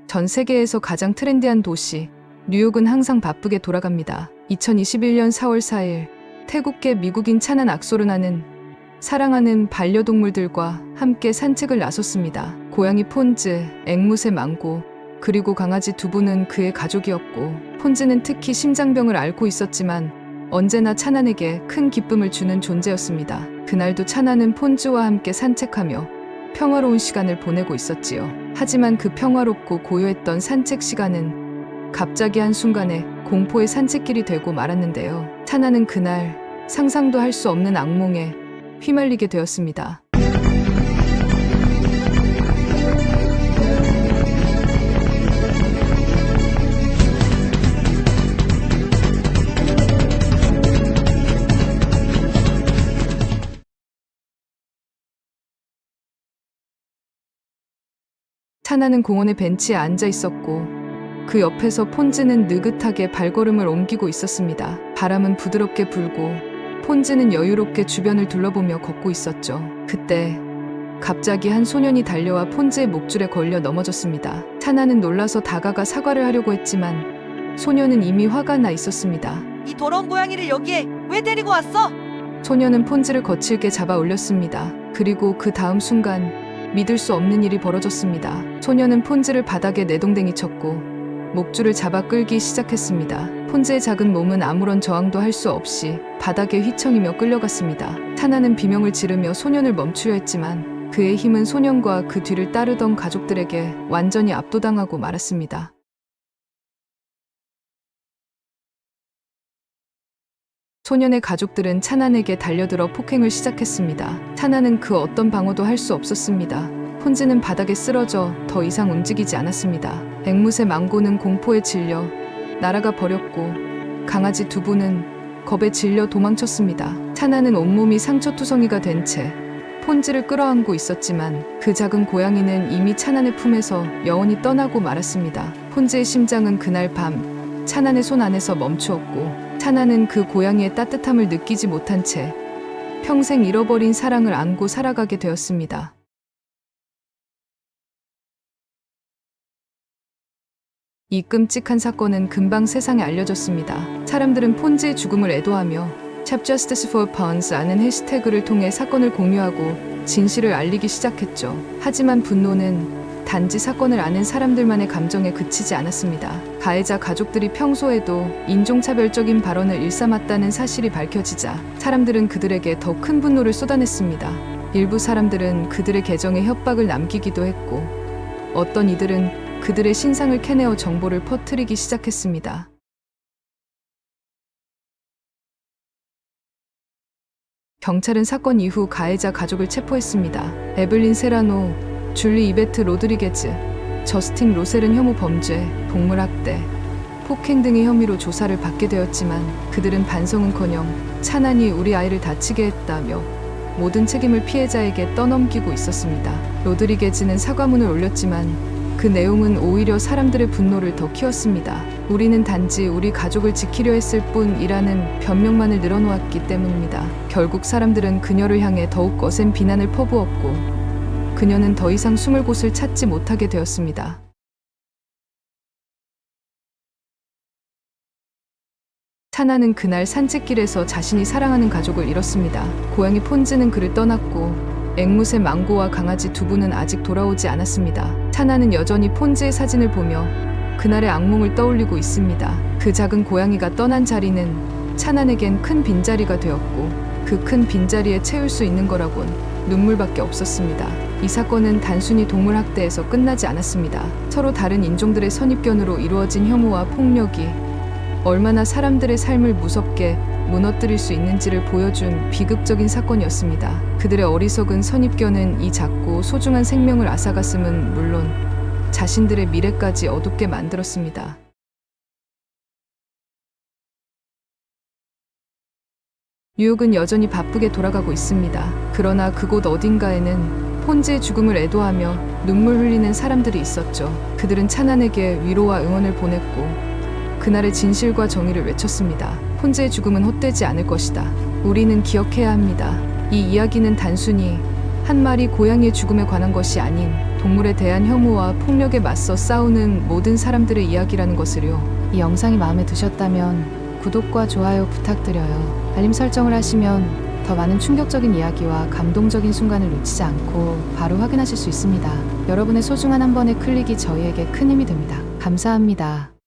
전 세계에서 가장 트렌디한 도시, 뉴욕은 항상 바쁘게 돌아갑니다. 2021년 4월 4일, 태국계 미국인 차난 악소르나는 사랑하는 반려동물들과 함께 산책을 나섰습니다. 고양이 폰즈, 앵무새 망고, 그리고 강아지 두부는 그의 가족이었고, 폰즈는 특히 심장병을 앓고 있었지만 언제나 차난에게 큰 기쁨을 주는 존재였습니다. 그날도 차난은 폰즈와 함께 산책하며 평화로운 시간을 보내고 있었지요. 하지만 그 평화롭고 고요했던 산책 시간은 갑자기 한순간에 공포의 산책길이 되고 말았는데요. 차난은 그날 상상도 할 수 없는 악몽에 휘말리게 되었습니다. 차나는 공원의 벤치에 앉아 있었고 그 옆에서 폰즈는 느긋하게 발걸음을 옮기고 있었습니다. 바람은 부드럽게 불고 폰즈는 여유롭게 주변을 둘러보며 걷고 있었죠. 그때 갑자기 한 소년이 달려와 폰즈의 목줄에 걸려 넘어졌습니다. 차나는 놀라서 다가가 사과를 하려고 했지만 소년은 이미 화가 나 있었습니다. 이 더러운 고양이를 여기에 왜 데리고 왔어? 소년은 폰즈를 거칠게 잡아 올렸습니다. 그리고 그 다음 순간 믿을 수 없는 일이 벌어졌습니다. 소년은 폰즈를 바닥에 내동댕이 쳤고 목줄을 잡아 끌기 시작했습니다. 폰즈의 작은 몸은 아무런 저항도 할 수 없이 바닥에 휘청이며 끌려갔습니다. 차나는 비명을 지르며 소년을 멈추려 했지만 그의 힘은 소년과 그 뒤를 따르던 가족들에게 완전히 압도당하고 말았습니다. 소년의 가족들은 차난에게 달려들어 폭행을 시작했습니다. 차난은 그 어떤 방어도 할 수 없었습니다. 폰즈는 바닥에 쓰러져 더 이상 움직이지 않았습니다. 앵무새 망고는 공포에 질려 날아가 버렸고 강아지 두부는 겁에 질려 도망쳤습니다. 차난은 온몸이 상처투성이가 된 채 폰즈를 끌어안고 있었지만 그 작은 고양이는 이미 차난의 품에서 영원히 떠나고 말았습니다. 폰즈의 심장은 그날 밤 차난의 손 안에서 멈추었고 차난은 그 고양이의 따뜻함을 느끼지 못한 채 평생 잃어버린 사랑을 안고 살아가게 되었습니다. 이 끔찍한 사건은 금방 세상에 알려졌습니다. 사람들은 폰즈의 죽음을 애도하며 Chap Justice for Pons라는 해시태그를 통해 사건을 공유하고 진실을 알리기 시작했죠. 하지만 분노는 단지 사건을 아는 사람들만의 감정에 그치지 않았습니다. 가해자 가족들이 평소에도 인종차별적인 발언을 일삼았다는 사실이 밝혀지자 사람들은 그들에게 더 큰 분노를 쏟아냈습니다. 일부 사람들은 그들의 계정에 협박을 남기기도 했고 어떤 이들은 그들의 신상을 캐내어 정보를 퍼뜨리기 시작했습니다. 경찰은 사건 이후 가해자 가족을 체포했습니다. 에블린 세라노, 줄리 이베트 로드리게즈, 저스틴 로셀은 혐오 범죄, 동물학대, 폭행 등의 혐의로 조사를 받게 되었지만 그들은 반성은커녕 차난이 우리 아이를 다치게 했다며 모든 책임을 피해자에게 떠넘기고 있었습니다. 로드리게즈는 사과문을 올렸지만 그 내용은 오히려 사람들의 분노를 더 키웠습니다. 우리는 단지 우리 가족을 지키려 했을 뿐이라는 변명만을 늘어놓았기 때문입니다. 결국 사람들은 그녀를 향해 더욱 거센 비난을 퍼부었고 그녀는 더 이상 숨을 곳을 찾지 못하게 되었습니다. 차나는 그날 산책길에서 자신이 사랑하는 가족을 잃었습니다. 고양이 폰즈는 그를 떠났고 앵무새 망고와 강아지 두부는 아직 돌아오지 않았습니다. 차나는 여전히 폰즈의 사진을 보며 그날의 악몽을 떠올리고 있습니다. 그 작은 고양이가 떠난 자리는 차난에겐 큰 빈자리가 되었고 그 큰 빈자리에 채울 수 있는 거라곤 눈물밖에 없었습니다. 이 사건은 단순히 동물학대에서 끝나지 않았습니다. 서로 다른 인종들의 선입견으로 이루어진 혐오와 폭력이 얼마나 사람들의 삶을 무섭게 무너뜨릴 수 있는지를 보여준 비극적인 사건이었습니다. 그들의 어리석은 선입견은 이 작고 소중한 생명을 앗아갔음은 물론 자신들의 미래까지 어둡게 만들었습니다. 뉴욕은 여전히 바쁘게 돌아가고 있습니다. 그러나 그곳 어딘가에는 폰즈의 죽음을 애도하며 눈물 흘리는 사람들이 있었죠. 그들은 차난에게 위로와 응원을 보냈고 그날의 진실과 정의를 외쳤습니다. 폰즈의 죽음은 헛되지 않을 것이다. 우리는 기억해야 합니다. 이 이야기는 단순히 한 마리 고양이의 죽음에 관한 것이 아닌 동물에 대한 혐오와 폭력에 맞서 싸우는 모든 사람들의 이야기라는 것을요. 이 영상이 마음에 드셨다면 구독과 좋아요 부탁드려요. 알림 설정을 하시면 더 많은 충격적인 이야기와 감동적인 순간을 놓치지 않고 바로 확인하실 수 있습니다. 여러분의 소중한 한 번의 클릭이 저희에게 큰 힘이 됩니다. 감사합니다.